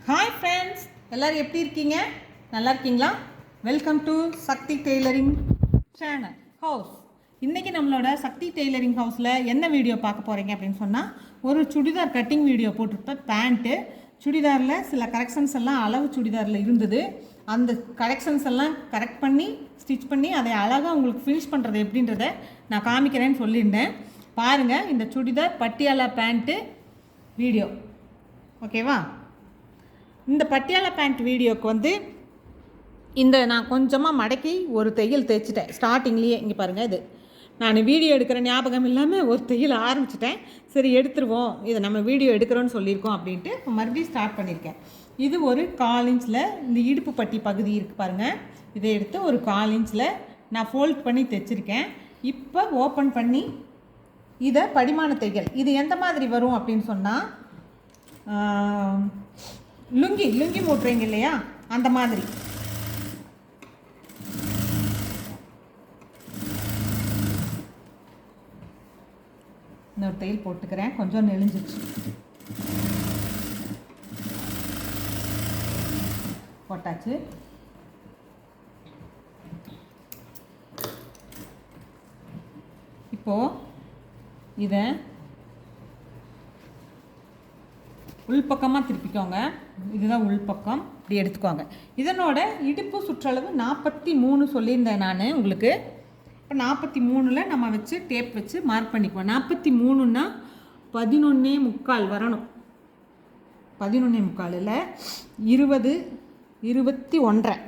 Hi friends, எல்லோரும் எப்படி இருக்கீங்க? நல்லா இருக்கீங்களா? Welcome to Shakti tailoring channel house. இன்றைக்கி நம்மளோட சக்தி டெய்லரிங் ஹவுஸில் என்ன வீடியோ பார்க்க போகிறீங்க அப்படின்னு சொன்னால், ஒரு சுடிதார் கட்டிங் வீடியோ போட்டிருப்பேன். பேண்ட்டு சுடிதாரில் சில கரெக்ஷன்ஸ் எல்லாம் அளவு சுடிதாரில் இருந்தது. அந்த கரெக்ஷன்ஸ் எல்லாம் கரெக்ட் பண்ணி ஸ்டிச் பண்ணி அதை அழகாக உங்களுக்கு ஃபினிஷ் பண்ணுறது எப்படின்றத நான் காமிக்கிறேன்னு சொல்லியிருந்தேன். பாருங்கள், இந்த சுடிதார் பட்டியாலா பேண்ட்டு வீடியோ. ஓகேவா? இந்த பட்டியாலா பேண்ட் வீடியோவுக்கு இந்த நான் கொஞ்சமாக மடக்கி ஒரு தையல் தைச்சிட்டேன் ஸ்டார்டிங்லேயே. இங்கே பாருங்கள், இது நான் வீடியோ எடுக்கிற ஞாபகம் இல்லாமல் ஒரு தையல் ஆரம்பிச்சிட்டேன். சரி, எடுத்துருவோம், இதை நம்ம வீடியோ எடுக்கிறோன்னு சொல்லியிருக்கோம் அப்படின்ட்டு இப்போ மறுபடியும் ஸ்டார்ட் பண்ணியிருக்கேன். இது ஒரு 1/4 இன்ச்சில் இந்த இடுப்பு பட்டி பகுதி இருக்குது பாருங்கள். இதை எடுத்து ஒரு 1/4 இன்ச்சில் நான் ஃபோல்ட் பண்ணி தைச்சிருக்கேன். இப்போ ஓப்பன் பண்ணி இதை படிமான தையல் இது எந்த மாதிரி வரும் அப்படின்னு சொன்னால், லுங்கி மூட்டுறீங்க இல்லையா, அந்த மாதிரி. இன்னொரு தையல் போட்டுக்கிறேன், கொஞ்சம் நெளிஞ்சிச்சு, போட்டாச்சு. இப்போது இதை உள்பக்கமாக திருப்பிக்கோங்க. இதுதான் உள்பக்கம், இப்படி எடுத்துக்கோங்க. இதனோட இடுப்பு சுற்றளவு 43 சொல்லியிருந்தேன் நான் உங்களுக்கு. இப்போ 43ல் நம்ம வச்சு டேப் வச்சு மார்க் பண்ணிக்குவோம். 43ன்னா 11.75 வரணும். 11.75 இல்லை, 20, 21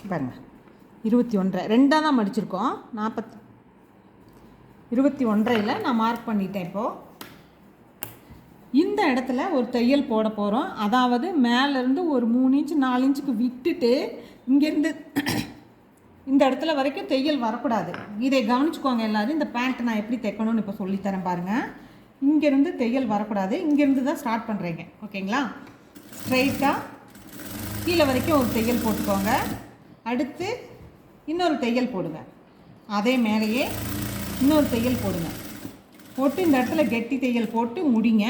பாருங்க, 21 ரெண்டாக தான் மடிச்சிருக்கோம். 21ல் நான் மார்க் பண்ணிட்டேன். இப்போது இந்த இடத்துல ஒரு தையல் போட போகிறோம். அதாவது மேலேருந்து ஒரு 3 இன்ச்சு 4 இன்ச்சுக்கு விட்டுட்டு இங்கேருந்து இந்த இடத்துல வரைக்கும் தையல் வரக்கூடாது. இதை கவனிச்சுக்கோங்க எல்லோரும். இந்த பேண்ட் நான் எப்படி தைக்கணும்னு இப்போ சொல்லித்தரேன் பாருங்கள். இங்கேருந்து தையல் வரக்கூடாது, இங்கேருந்து தான் ஸ்டார்ட் பண்ணுறீங்க. ஓகேங்களா? ஸ்ட்ரைட்டாக கீழே வரைக்கும் ஒரு தையல் போட்டுக்கோங்க. அடுத்து இன்னொரு தையல் போடுங்க. அதே மேலேயே இன்னொரு தையல் போடுங்க. போட்டு இந்த இடத்துல கெட்டி தையல் போட்டு முடிங்க.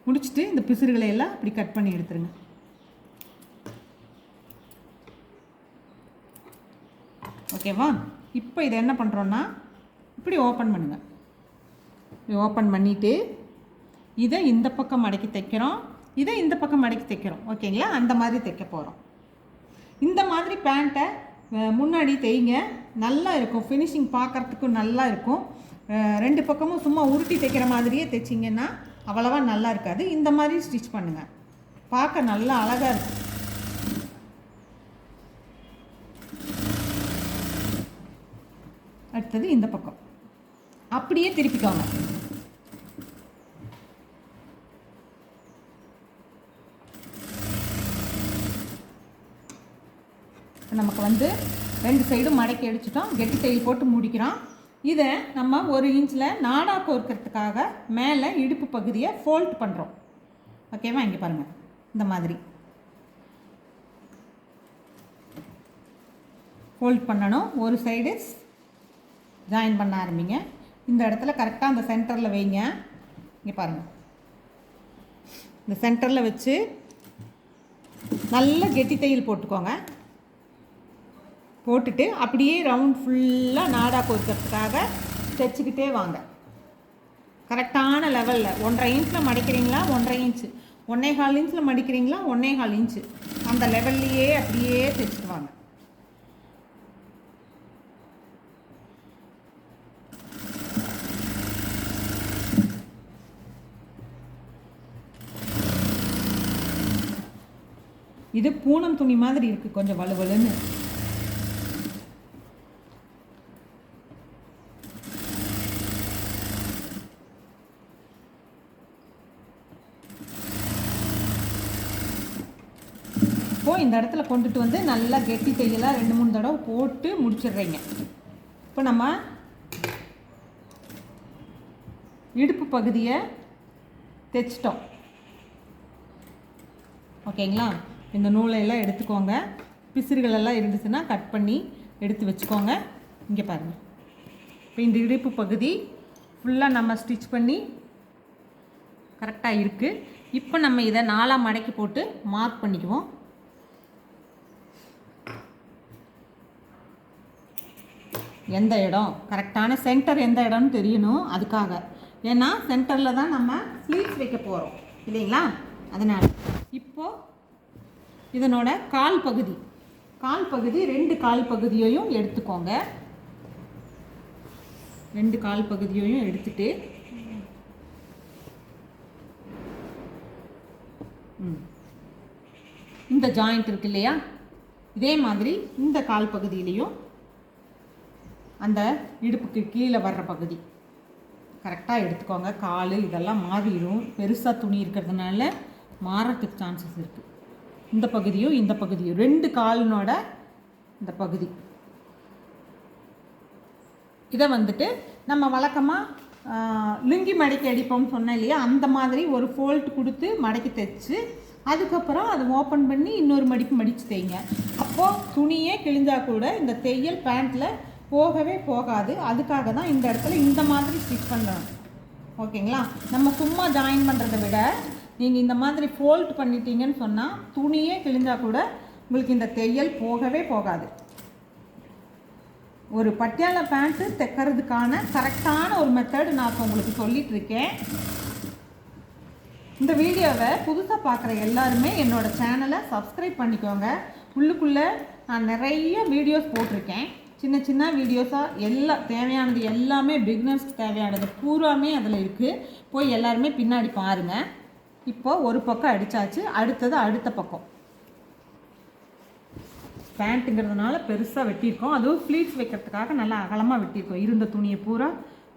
முடிச்சுட்டு இந்த பிசுறுகளை எல்லாம் இப்படி கட் பண்ணி எடுத்துருங்க. ஓகேவா? இப்போ இதை என்ன பண்ணுறோன்னா, இப்படி ஓப்பன் பண்ணுங்கள். இப்படி ஓப்பன் பண்ணிவிட்டு இதை இந்த பக்கம் மடக்கி தைக்கிறோம், இதை இந்த பக்கம் மடக்கி தைக்கிறோம். ஓகேங்களா? அந்த மாதிரி தைக்க போகிறோம். இந்த மாதிரி பேண்ட்டை முன்னாடி தைங்க, நல்லா இருக்கும். ஃபினிஷிங் பார்க்குறதுக்கும் நல்லா இருக்கும். 2 பக்கமும் சும்மா உருட்டி தைக்கிற மாதிரியே தைச்சிங்கன்னா அவ்வளவா நல்லா இருக்காது. இந்த மாதிரி ஸ்டிச் பண்ணுங்கள், பார்க்க நல்லா அழகாக இருக்கும். அடுத்தது இந்த பக்கம் அப்படியே திருப்பிக்கோங்க. நமக்கு 2 சைடும் மடக்கி அடிச்சிட்டோம். கெட்டி தையல் போட்டு முடிக்கிறோம். இதை நம்ம 1 இன்ச்சில் நாடா கோர்க்கறதுக்காக மேலே இடுப்பு பகுதியை ஃபோல்ட் பண்ணுறோம். ஓகேவா? இங்கே பாருங்கள், இந்த மாதிரி ஃபோல்ட் பண்ணணும். ஒரு சைடு ஜாயின் பண்ண ஆரம்பிங்க. இந்த இடத்துல கரெக்டாக அந்த சென்டரில் வைங்க. இங்கே பாருங்கள், இந்த சென்டரில் வச்சு நல்ல கெட்டி தையல் போட்டுக்கோங்க. போட்டுட்டு அப்படியே ரவுண்ட் ஃபுல்லாக நாடா கோர்க்கறதுக்காக தைச்சிக்கிட்டே வாங்க. கரெக்டான லெவலில் 1.5 இன்ச்சில் மடிக்கிறீங்களா 1.5 இன்ச்சு, 1.25 இன்ச்சில் மடிக்கிறீங்களா 1.25 இன்ச்சு, அந்த லெவல்லையே அப்படியே தைச்சிட்டு வாங்க. இது பூனம் துணி மாதிரி இருக்குது, கொஞ்சம் வலுவலுன்னு. இப்போது இந்த இடத்துல கொண்டுட்டு நல்லா கெட்டி தையலாக 2-3 தடவை போட்டு முடிச்சிடுறீங்க. இப்போ நம்ம இடுப்பு பகுதியை தைச்சிட்டோம். ஓகேங்களா? இந்த நூலையெல்லாம் எடுத்துக்கோங்க. பிசுறுகளெல்லாம் இருந்துச்சுன்னா கட் பண்ணி எடுத்து வச்சுக்கோங்க. இங்கே பாருங்கள், இப்போ இந்த இடுப்பு பகுதி ஃபுல்லாக நம்ம ஸ்டிச் பண்ணி கரெக்டாக இருக்குது. இப்போ நம்ம இதை 4 மடக்கி போட்டு மார்க் பண்ணிக்குவோம். எந்த இடம் கரெக்டான சென்டர் எந்த இடம்னு தெரியணும். அதுக்காக, ஏன்னா சென்டரில் தான் நம்ம ஃப்ளீட்ஸ் வைக்க போகிறோம் இல்லைங்களா? அதனால் இப்போது இதனோட கால் பகுதி 2 கால் பகுதியையும் எடுத்துக்கோங்க. 2 கால் பகுதியையும் எடுத்துட்டு இந்த ஜாயிண்ட் இருக்கு இல்லையா, இதே மாதிரி இந்த கால் பகுதியிலையும் அந்த இடுப்புக்கு கீழே வர்ற பகுதி கரெக்டாக எடுத்துக்கோங்க. கால் இதெல்லாம் மாறிடும், பெருசாக துணி இருக்கிறதுனால மாறத்துக்கு சான்சஸ் இருக்குது. இந்த பகுதியும் 2 காலினோட இந்த பகுதி இதை வந்துட்டு நம்ம வழக்கமாக லுங்கி மடக்கி அடிப்போம்னு சொன்னேன் இல்லையா, அந்த மாதிரி ஒரு ஃபோல்ட் கொடுத்து மடக்கி தைச்சு அதுக்கப்புறம் அதை ஓப்பன் பண்ணி இன்னொரு மடித்து தைங்க. அப்போது துணியே கிழிஞ்சால் கூட இந்த தையல் பேண்ட்டில் போகவே போகாது. அதுக்காக தான் இந்த இடத்துல இந்த மாதிரி ஸ்டிச் பண்ணுறோம். ஓகேங்களா? நம்ம சும்மா ஜாயின் பண்ணுறதை விட நீங்கள் இந்த மாதிரி ஃபோல்ட் பண்ணிட்டீங்கன்னு சொன்னால் துணியே கிழிஞ்சால் கூட உங்களுக்கு இந்த தையல் போகவே போகாது. ஒரு பட்டியாலா பேண்ட்டு தைக்கிறதுக்கான கரெக்டான ஒரு மெத்தட் நான் இப்போ உங்களுக்கு சொல்லிகிட்டு இருக்கேன். இந்த வீடியோவை புதுசாக பார்க்குற எல்லாருமே என்னோடய சேனலை சப்ஸ்கிரைப் பண்ணிக்கோங்க. உள்ளுக்குள்ளே நான் நிறைய வீடியோஸ் போட்டிருக்கேன், சின்ன வீடியோஸாக. எல்லாம் தேவையானது எல்லாமே பிகினர்ஸ்க்கு தேவையானது பூராமே அதில் இருக்குது. போய் எல்லாருமே பின்னாடி பாருங்கள். இப்போது ஒரு பக்கம் அடித்தாச்சு, அடுத்தது அடுத்த பக்கம். பேண்ட்டுங்கிறதுனால பெருசாக வெட்டியிருக்கோம், அதுவும் ஃப்ளீட்ஸ் வைக்கிறதுக்காக நல்லா அகலமாக வெட்டியிருக்கோம். இருந்த துணியை பூரா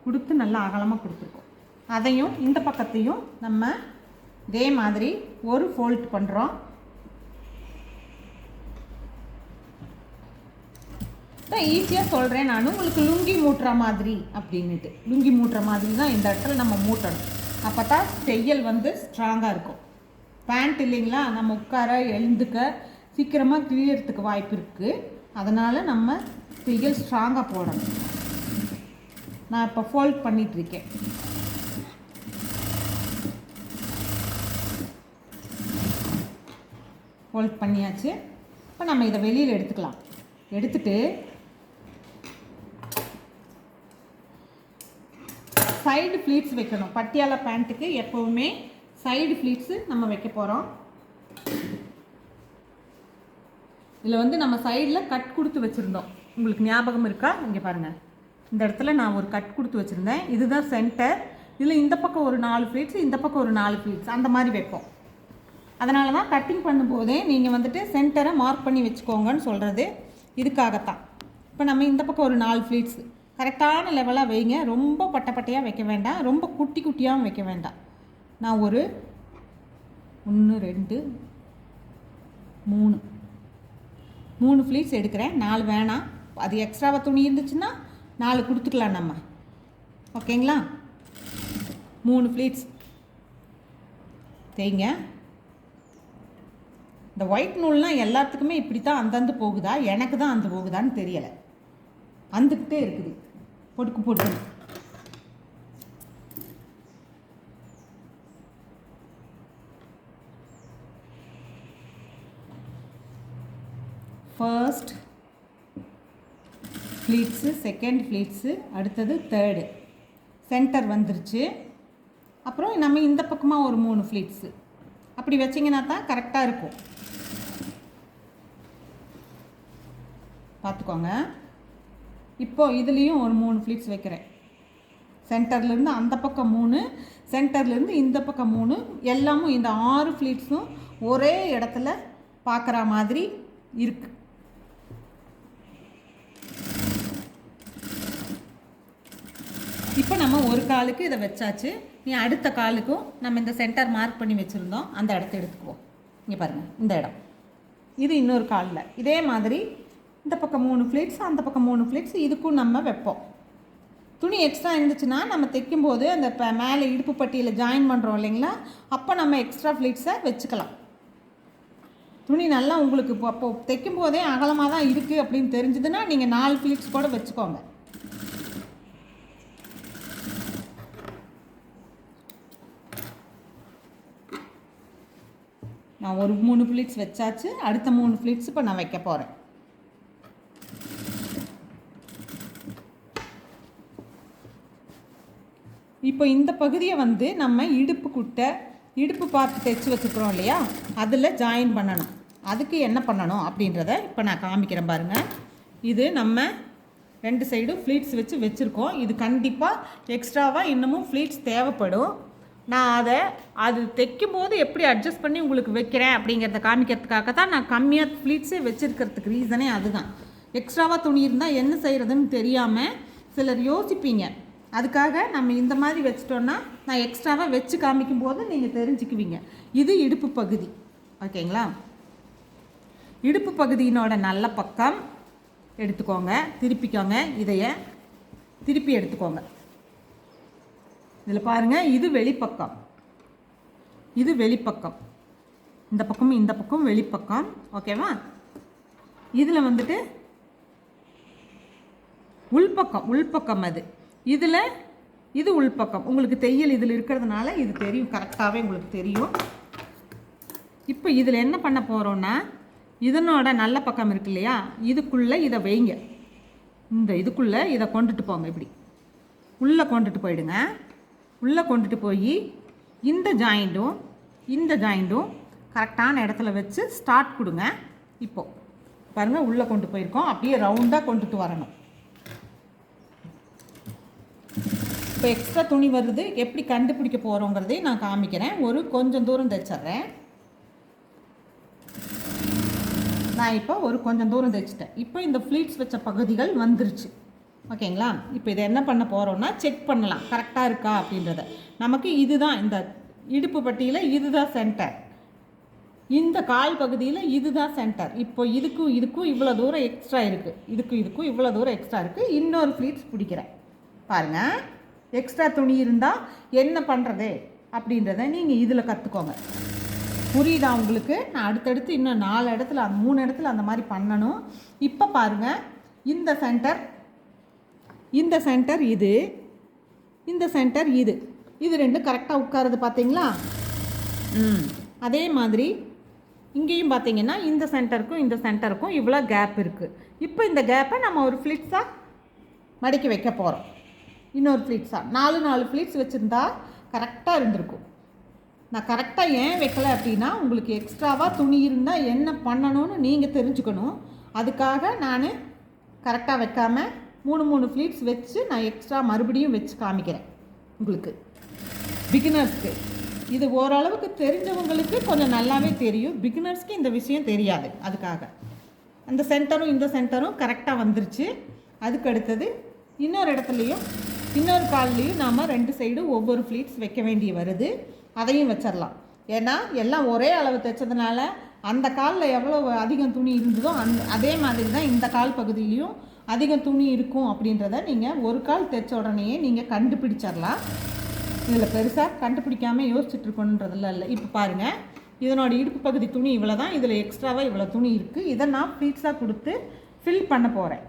கொடுத்து நல்லா அகலமாக கொடுத்துருக்கோம். அதையும் இந்த பக்கத்தையும் நம்ம இதே மாதிரி ஒரு ஃபோல்ட் பண்ணுறோம். ஈஸியாக சொல்கிறேன் நான் உங்களுக்கு, லுங்கி மூட்டுற மாதிரி அப்படின்னுட்டு. லுங்கி மூட்டுற மாதிரி தான் இந்த இடத்துல நம்ம மூட்டணும். அப்போ தான் தையல் வந்து ஸ்ட்ராங்காக இருக்கும். பேண்ட் இல்லைங்களா, நம்ம உட்கார எழுந்துக்க சீக்கிரமாக கிழியறதுக்கு வாய்ப்பு இருக்குது. அதனால் நம்ம தையல் ஸ்ட்ராங்காக போடணும். நான் இப்போ ஃபோல்ட் பண்ணிகிட்ருக்கேன். ஃபோல்ட் பண்ணியாச்சு. இப்போ நம்ம இதை வெளியில் எடுத்துக்கலாம். எடுத்துட்டு சைடு ஃப்ளீட்ஸ் வைக்கணும். பட்டியாலா பேண்ட்டுக்கு எப்போவுமே சைடு ஃப்ளீட்ஸு நம்ம வைக்க போகிறோம். இதில் வந்து நம்ம சைடில் கட் கொடுத்து வச்சுருந்தோம், உங்களுக்கு ஞாபகம் இருக்கா? இங்கே பாருங்கள், இந்த இடத்துல நான் ஒரு கட் கொடுத்து வச்சுருந்தேன். இதுதான் சென்டர். இதில் இந்த பக்கம் ஒரு 4 ஃப்ளீட்ஸ், இந்த பக்கம் ஒரு 4 ஃப்ளீட்ஸ், அந்த மாதிரி வைப்போம். அதனால தான் கட்டிங் பண்ணும்போதே நீங்கள் வந்துட்டு சென்டரை மார்க் பண்ணி வச்சுக்கோங்கன்னு சொல்கிறது இதுக்காகத்தான். இப்போ நம்ம இந்த பக்கம் ஒரு 4 ஃப்ளீட்ஸ் கரெக்டான லெவலாக வைங்க. ரொம்ப பட்டையாக வைக்க வேண்டாம், ரொம்ப குட்டியாகவும் வைக்க வேண்டாம். நான் ஒரு 1 2 3 ஃப்ளீட்ஸ் எடுக்கிறேன். 4 வேணாம், அது எக்ஸ்ட்ராவாக துணி இருந்துச்சுன்னா 4 கொடுத்துக்கலாம் நம்ம. ஓகேங்களா? 3 ஃப்ளீட்ஸ் தேய்ங்க. இந்த ஒயிட் நூல்னால் எல்லாத்துக்குமே இப்படி தான் அந்தந்து போகுதா, எனக்கு தான் அந்த போகுதான்னு தெரியலை, வந்துக்கிட்டே இருக்குது போட்டு. ஃபர்ஸ்ட் ஃப்ளீட்ஸு, செகண்ட் ஃப்ளீட்ஸு, அடுத்தது தேர்டு சென்டர் வந்துருச்சு. அப்புறம் நம்ம இந்த பக்கமாக ஒரு 3 ஃப்ளீட்ஸு அப்படி வச்சிங்கன்னா தான் கரெக்டாக இருக்கும். பார்த்துக்கோங்க. இப்போது இதுலேயும் ஒரு 3 ஃப்ளீட்ஸ் வைக்கிறேன். சென்டர்லேருந்து அந்த பக்கம் 3, சென்டர்லேருந்து இந்த பக்கம் 3, எல்லாமும் இந்த 6 ஃப்ளீட்ஸும் ஒரே இடத்துல பார்க்குற மாதிரி இருக்குது. இப்போ நம்ம ஒரு காலுக்கு இதை வச்சாச்சு. நீ அடுத்த காலுக்கும் நம்ம இந்த சென்டர் மார்க் பண்ணி வச்சுருந்தோம், அந்த இடத்த எடுத்துக்குவோம். இங்கே பாருங்கள், இந்த இடம் இது இன்னொரு காலில் இதே மாதிரி இந்த பக்கம் 3 ஃப்ளீட்ஸ், அந்த பக்கம் 3 ஃப்ளீட்ஸ், இதுக்கும் நம்ம வைப்போம். துணி எக்ஸ்ட்ரா இருந்துச்சுன்னா நம்ம தைக்கும்போது அந்த மேலே இடுப்பு பட்டியில் ஜாயின் பண்ணுறோம் இல்லைங்களா, அப்போ நம்ம எக்ஸ்ட்ரா ஃப்ளீட்ஸை வச்சுக்கலாம். துணி நல்லா உங்களுக்கு இப்போ தைக்கும் போதே அகலமாக தான் இருக்குது அப்படின்னு தெரிஞ்சதுன்னா நீங்கள் 4 ஃப்ளீட்ஸ் கூட வச்சுக்கோங்க. நான் ஒரு 3 ஃப்ளீட்ஸ் வச்சாச்சு. அடுத்த 3 ஃப்ளீட்ஸ் இப்போ நான் வைக்க போகிறேன். இப்போ இந்த பகுதியை வந்து நம்ம இடுப்பு பார்த்து தைச்சி வச்சுக்கிறோம் இல்லையா, அதில் ஜாயின் பண்ணணும். அதுக்கு என்ன பண்ணணும் அப்படின்றத இப்போ நான் காமிக்கிறேன் பாருங்கள். இது நம்ம 2 சைடும் ஃப்ளீட்ஸ் வச்சுருக்கோம். இது கண்டிப்பாக எக்ஸ்ட்ராவாக இன்னமும் ஃப்ளீட்ஸ் தேவைப்படும். நான் அது தைக்கும் போது எப்படி அட்ஜஸ்ட் பண்ணி உங்களுக்கு வைக்கிறேன் அப்படிங்கிறத காமிக்கிறதுக்காக தான் நான் கம்மியாக ஃப்ளீட்ஸே வச்சுருக்கிறதுக்கு ரீசனே அதுதான். எக்ஸ்ட்ராவாக துணி இருந்தால் என்ன செய்கிறதுன்னு தெரியாமல் சிலர் யோசிப்பீங்க. அதுக்காக நம்ம இந்த மாதிரி வச்சிட்டோன்னா நான் எக்ஸ்ட்ராவாக வச்சு காமிக்கும் போது நீங்கள் தெரிஞ்சுக்குவீங்க. இது இடுப்பு பகுதி, ஓகேங்களா? இடுப்பு பகுதியினோட நல்ல பக்கம் எடுத்துக்கோங்க, திருப்பிக்கோங்க, இதைய திருப்பி எடுத்துக்கோங்க. இதில் பாருங்கள், இது வெளிப்பக்கம், இது வெளிப்பக்கம், இந்த பக்கமும் இந்த பக்கம் வெளிப்பக்கம், ஓகேவா? இதில் வந்துட்டு உள்பக்கம் அது. இதில் இது உள்பக்கம். உங்களுக்கு தையல் இதில் இருக்கிறதுனால இது தெரியும், கரெக்டாகவே உங்களுக்கு தெரியும். இப்போ இதில் என்ன பண்ண போகிறோன்னா, இதனோட நல்ல பக்கம் இருக்கு இல்லையா, இதுக்குள்ளே இதை வைங்க. இந்த இதுக்குள்ளே இதை கொண்டுட்டு போங்க. இப்படி உள்ளே கொண்டுட்டு போயிடுங்க. உள்ளே கொண்டுட்டு போய் இந்த ஜாயிண்ட்டும் கரெக்டான இடத்துல வச்சு ஸ்டார்ட் கொடுங்க. இப்போது பாருங்கள், உள்ளே கொண்டு போயிருக்கோம். அப்படியே ரவுண்டாக கொண்டுட்டு வரணும். இப்போ எக்ஸ்ட்ரா துணி வருது, எப்படி கண்டுபிடிக்க போகிறோங்கிறதையும் நான் காமிக்கிறேன். கொஞ்சம் தூரம் தைச்சிட்றேன். நான் இப்போ கொஞ்சம் தூரம் தைச்சிட்டேன். இப்போ இந்த ஃப்ளீட்ஸ் வச்ச பகுதிகள் வந்துருச்சு, ஓகேங்களா? இப்போ இதை என்ன பண்ண போகிறோன்னா, செக் பண்ணலாம் கரெக்டாக இருக்கா அப்படின்றத. நமக்கு இதுதான் இந்த இடுப்பு பட்டியில் இதுதான் சென்டர், இந்த கால் பகுதியில் இதுதான் சென்டர். இப்போ இதுக்கும் இவ்வளோ தூரம் எக்ஸ்ட்ரா இருக்குது, இதுக்கும் இவ்வளோ தூரம் எக்ஸ்ட்ரா இருக்குது. இன்னொரு ஃப்ளீட்ஸ் பிடிக்கிறேன் பாருங்கள். எக்ஸ்ட்ரா துணி இருந்தால் என்ன பண்ணுறது அப்படின்றத நீங்கள் இதில் கற்றுக்கோங்க. புரியுதா உங்களுக்கு? நான் அடுத்தடுத்து இன்னும் 4 இடத்துல 3 இடத்துல அந்த மாதிரி பண்ணணும். இப்போ பாருங்கள், இந்த சென்டர் இது, இந்த சென்டர் இது ரெண்டும் கரெக்டாக உட்காருது பார்த்தீங்களா? அதே மாதிரி இங்கேயும் பார்த்தீங்கன்னா இந்த சென்டருக்கும் இவ்வளோ கேப் இருக்குது. இப்போ இந்த கேப்பை நம்ம ஒரு ஃப்ளிட்ஸாக மடக்கி வைக்க போகிறோம். இன்னொரு ஃப்ளீட்ஸாக 4 ஃப்ளீட்ஸ் வச்சுருந்தா கரெக்டாக இருந்திருக்கும். நான் கரெக்டாக ஏன் வைக்கலை அப்படின்னா, உங்களுக்கு எக்ஸ்ட்ராவாக துணி இருந்தால் என்ன பண்ணணும்னு நீங்கள் தெரிஞ்சுக்கணும். அதுக்காக நான் கரெக்டாக வைக்காமல் 3 ஃப்ளீட்ஸ் வச்சு நான் எக்ஸ்ட்ரா மறுபடியும் வச்சு காமிக்கிறேன் உங்களுக்கு. பிகினர்ஸ்க்கு இது ஓரளவுக்கு தெரிஞ்சவங்களுக்கு கொஞ்சம் நல்லாவே தெரியும், பிகினர்ஸ்க்கு இந்த விஷயம் தெரியாது. அதுக்காக அந்த சென்டரும் இந்த சென்டரும் கரெக்டாக வந்துருச்சு. அதுக்கு அடுத்தது இன்னொரு இடத்துலையும் இன்னொரு கால்லையும் நாம் 2 சைடும் ஒவ்வொரு ஃப்ளீட்ஸ் வைக்க வேண்டிய வருது. அதையும் வச்சிடலாம். ஏன்னா எல்லாம் ஒரே அளவு தைச்சதுனால அந்த காலில் எவ்வளோ அதிகம் துணி இருந்ததோ அதே மாதிரி தான் இந்த கால் பகுதியிலையும் அதிகம் துணி இருக்கும் அப்படின்றத நீங்கள் ஒரு கால் தைச்ச உடனேயே நீங்கள் கண்டுபிடிச்சிடலாம். இதில் பெருசாக கண்டுபிடிக்காமல் யோசிச்சுட்ருக்கணுன்றதெல்லாம் இல்லை. இப்போ பாருங்கள், இதனோட இடுப்பு பகுதி துணி இவ்வளோ தான், இதில் எக்ஸ்ட்ராவாக இவ்வளோ துணி இருக்குது. இதை நான் ஃப்ளீட்ஸாக கொடுத்து ஃபில் பண்ண போகிறேன்.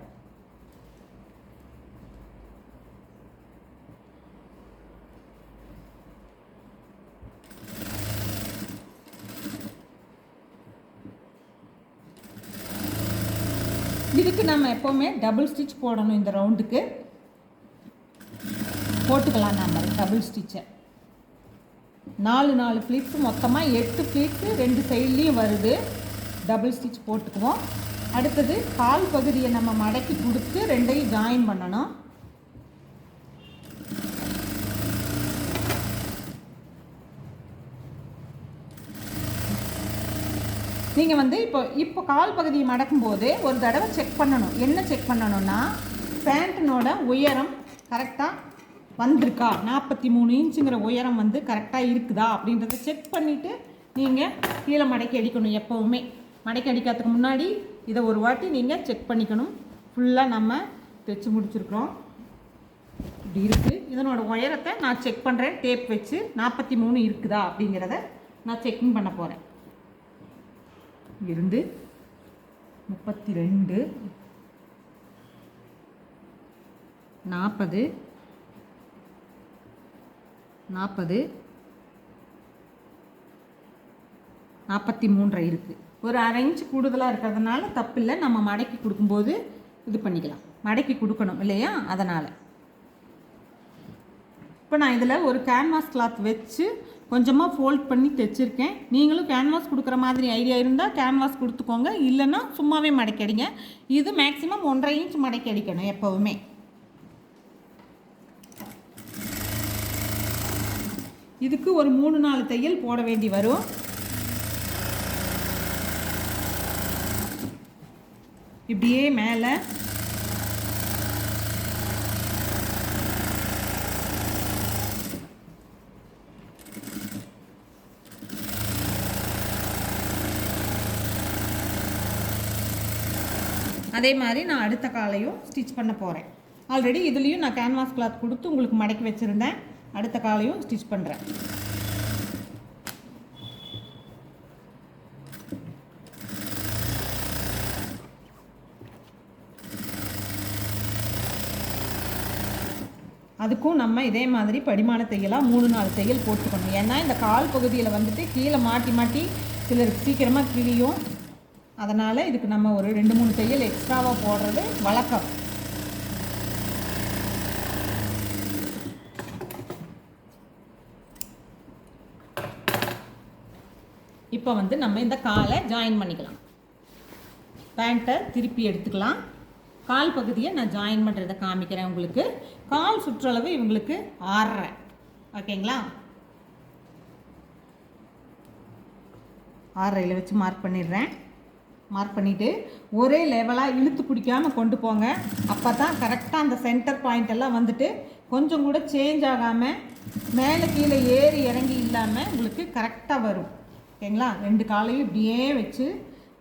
இதுக்கு நம்ம எப்போவுமே டபுள் ஸ்டிச் போடணும். இந்த ரவுண்டுக்கு போட்டுக்கலாம் நம்ம டபுள் ஸ்டிச்சை. 4 ஃப்ளீட்ஸு மொத்தமாக 8 ஃப்ளீட்ஸு 2 சைட்லேயும் வருது. டபுள் ஸ்டிச் போட்டுக்குவோம். அடுத்தது கால் பகுதியை நம்ம மடக்கி கொடுத்து 2ஐயும் ஜாயின் பண்ணணும். நீங்கள் வந்து இப்போ கால் பகுதியை மடக்கும் போது ஒரு தடவை செக் பண்ணணும். என்ன செக் பண்ணணும்னா, பேண்ட்டினோட உயரம் கரெக்டாக வந்திருக்கா, 43 இன்ச்சுங்கிற உயரம் வந்து கரெக்டாக இருக்குதா அப்படின்றத செக் பண்ணிவிட்டு நீங்கள் கீழே மடக்கி அடிக்கணும். எப்போவுமே மடக்கி அடிக்கிறதுக்கு முன்னாடி இதை ஒரு வாட்டி நீங்கள் செக் பண்ணிக்கணும். ஃபுல்லாக நம்ம தைச்சி முடிச்சிருக்கிறோம். இப்படி இருக்குது. இதனோட உயரத்தை நான் செக் பண்ணுறேன். டேப் வச்சு 43 இருக்குதா அப்படிங்கிறத நான் செக்கிங் பண்ண போகிறேன். இருந்து 32 40 40 43.5 இருக்குது. ஒரு 1/2 இன்ச் கூடுதலாக இருக்கிறதுனால தப்பில்லை, நம்ம மடக்கி கொடுக்கும்போது இது பண்ணிக்கலாம், மடக்கி கொடுக்கணும் இல்லையா, அதனால். இப்போ நான் இதில் ஒரு கேன்வாஸ் கிளாத் வச்சு கொஞ்சமாக ஃபோல்ட் பண்ணி தைச்சிருக்கேன். நீங்களும் கேன்வாஸ் கொடுக்குற மாதிரி ஐடியா இருந்தால் கேன்வாஸ் கொடுத்துக்கோங்க, இல்லைன்னா சும்மாவே மடக்கி அடிங்க. இது மேக்ஸிமம் 1.5 இன்ச் மடக்கி அடிக்கணும் எப்போவுமே. இதுக்கு ஒரு 3-4 தையல் போட வேண்டி வரும். இப்படியே மேலே அதே மாதிரி நான் அடுத்த காலையும் ஸ்டிச் பண்ண போகிறேன். ஆல்ரெடி இதுலேயும் நான் கேன்வாஸ் கிளாத் கொடுத்து உங்களுக்கு மடக்கி வச்சுருந்தேன். அடுத்த காலையும் ஸ்டிச் பண்ணுறேன். அதுக்கும் நம்ம இதே மாதிரி படிமான தையலாக 3-4 தையல் போட்டுக்கணும். ஏன்னா இந்த கால் பகுதியில் வந்துட்டு கீழே மாட்டி மாட்டி சிலருக்கு சீக்கிரமாக கிழியும். அதனால் இதுக்கு நம்ம ஒரு 2-3 தையல் எக்ஸ்ட்ராவாக போடுறது வழக்கம். இப்போ வந்து நம்ம இந்த காலை ஜாயின் பண்ணிக்கலாம். பேண்ட்டை திருப்பி எடுத்துக்கலாம். கால் பகுதியை நான் ஜாயின் பண்ணுறதை காமிக்கிறேன் உங்களுக்கு. கால் சுற்றளவு இவங்களுக்கு 6.5, ஓகேங்களா? 6.5 வச்சு மார்க் பண்ணிடுறேன். மார்க் பண்ணிவிட்டு ஒரே லெவலாக இழுத்து பிடிக்காமல் கொண்டு போங்க. அப்போ தான் கரெக்டாக அந்த சென்டர் பாயிண்ட் எல்லாம் வந்துட்டு கொஞ்சம் கூட சேஞ்ச் ஆகாமல் மேலே கீழே ஏறி இறங்கி இல்லாமல் உங்களுக்கு கரெக்டாக வரும், ஓகேங்களா? 2 காலையும் இப்படியே வச்சு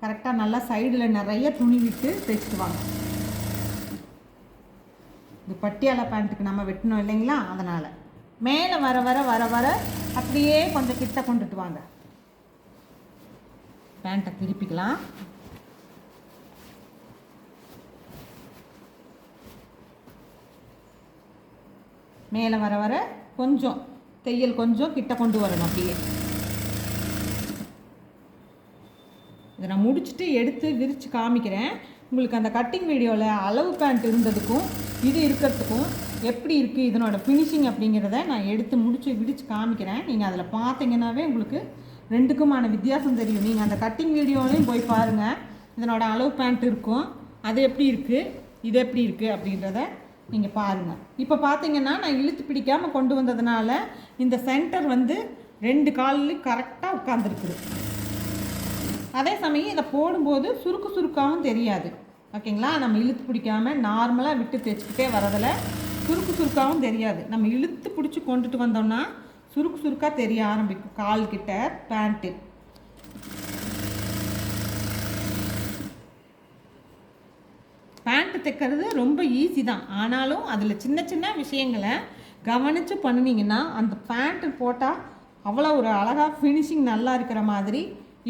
கரெக்டாக நல்லா சைடில் நிறைய துணி விட்டு தைச்சிட்டு வாங்க. இது பட்டியாலா பேண்ட்டுக்கு நம்ம வெட்டணும் இல்லைங்களா, அதனால் மேலே வர வர வர வர அப்படியே கொஞ்சம் கிட்ட கொண்டுட்டு வாங்க. பேண்ட்டை திருப்பிக்கலாம். மேலே வர வர கொஞ்சம் தையல் கொஞ்சம் கிட்ட கொண்டு வரணும். அப்படியே இதை நான் முடிச்சுட்டு எடுத்து விரித்து காமிக்கிறேன் உங்களுக்கு. அந்த கட்டிங் வீடியோவில் அளவு பேண்ட் இருந்ததுக்கும் இது இருக்கிறதுக்கும் எப்படி இருக்குது இதனோட ஃபினிஷிங் அப்படிங்கிறத நான் எடுத்து விரித்து காமிக்கிறேன். நீங்கள் அதில் பார்த்தீங்கன்னாவே உங்களுக்கு 2க்குமான வித்தியாசம் தெரியும். நீங்கள் அந்த கட்டிங் வீடியோலையும் போய் பாருங்கள். இதனோட அளவு பேண்ட் இருக்கும், அது எப்படி இருக்குது, இது எப்படி இருக்குது அப்படின்றத நீங்கள் பாருங்கள். இப்போ பார்த்தீங்கன்னா நான் இழுத்து பிடிக்காமல் கொண்டு வந்ததுனால இந்த சென்டர் வந்து 2 காலிலும் கரெக்டாக உட்காந்துருக்குது. அதே சமயம் இதை போடும்போது சுருக்கு சுருக்காகவும் தெரியாது, ஓகேங்களா? நம்ம இழுத்து பிடிக்காமல் நார்மலாக விட்டு தைச்சிக்கிட்டே வரதில் சுருக்கு சுருக்காகவும் தெரியாது. நம்ம இழுத்து பிடிச்சி கொண்டுட்டு வந்தோம்னா சுருக்கு சுருக்காக தெரிய ஆரம்பிக்கும் கால்கிட்ட பேண்ட்டு. பேண்ட்டு தைக்கிறது ரொம்ப ஈஸி தான், ஆனாலும் அதில் சின்ன சின்ன விஷயங்களை கவனித்து பண்ணினீங்கன்னா அந்த பேண்ட்டு போட்டால் அவ்வளோ ஒரு அழகாக ஃபினிஷிங் நல்லா இருக்கிற மாதிரி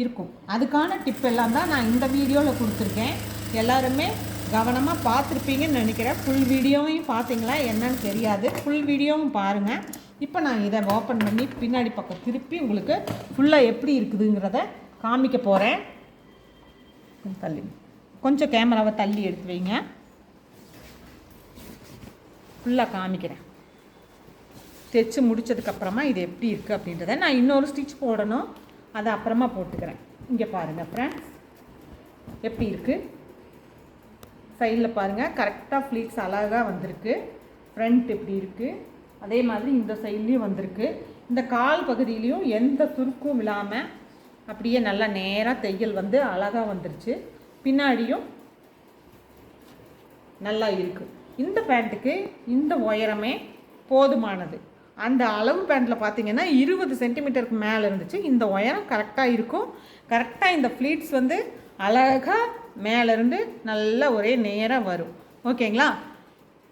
இருக்கும். அதுக்கான டிப் எல்லாம் தான் நான் இந்த வீடியோவில் கொடுத்துருக்கேன். எல்லாருமே கவனமாக பார்த்துருப்பீங்கன்னு நினைக்கிறேன். ஃபுல் வீடியோவையும் பார்த்தீங்களா என்னன்னு தெரியாது, ஃபுல் வீடியோவும் பாருங்கள். இப்போ நான் இதை ஓப்பன் பண்ணி பின்னாடி பக்கம் திருப்பி உங்களுக்கு ஃபுல்லாக எப்படி இருக்குதுங்கிறத காமிக்க போகிறேன். தள்ளி கொஞ்சம் கேமராவை தள்ளி எடுத்து வைங்க, ஃபுல்லாக காமிக்கிறேன். தைச்சு முடித்ததுக்கப்புறமா இது எப்படி இருக்குது அப்படின்றத நான் இன்னொரு ஸ்டிச் போடணும், அதை அப்புறமா போட்டுக்கிறேன். இங்கே பாருங்கள் ஃப்ரெண்ட்ஸ் எப்படி இருக்குது. சைடில் பாருங்கள் கரெக்டாக ஃப்ளீட்ஸ் அழகாக வந்திருக்கு. ஃப்ரண்ட் எப்படி இருக்குது, அதே மாதிரி இந்த சைட்லேயும் வந்திருக்கு. இந்த கால் பகுதியிலையும் எந்த சுருக்கும் இல்லாமல் அப்படியே நல்லா நேராக தையல் வந்து அழகாக வந்துருச்சு. பின்னாடியும் நல்லா இருக்குது. இந்த பேண்ட்டுக்கு இந்த உயரமே போதுமானது. அந்த அளவு பேண்ட்டில் பார்த்தீங்கன்னா 20 சென்டிமீட்டருக்கு மேலே இருந்துச்சு. இந்த உயரம் கரெக்டாக இருக்கும். கரெக்டாக இந்த ஃப்ளீட்ஸ் வந்து அழகாக மேலேருந்து நல்லா ஒரே நேராக வரும், ஓகேங்களா?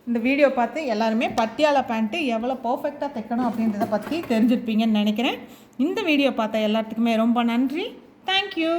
இந்த வீடியோ பார்த்து எல்லாருமே பட்டியாலா பேண்ட்டு எவ்வளோ பர்ஃபெக்டாக தைக்கணும் அப்படின்றத பற்றி தெரிஞ்சிருப்பீங்கன்னு நினைக்கிறேன். இந்த வீடியோ பார்த்த எல்லாத்துக்குமே ரொம்ப நன்றி. தேங்க்யூ.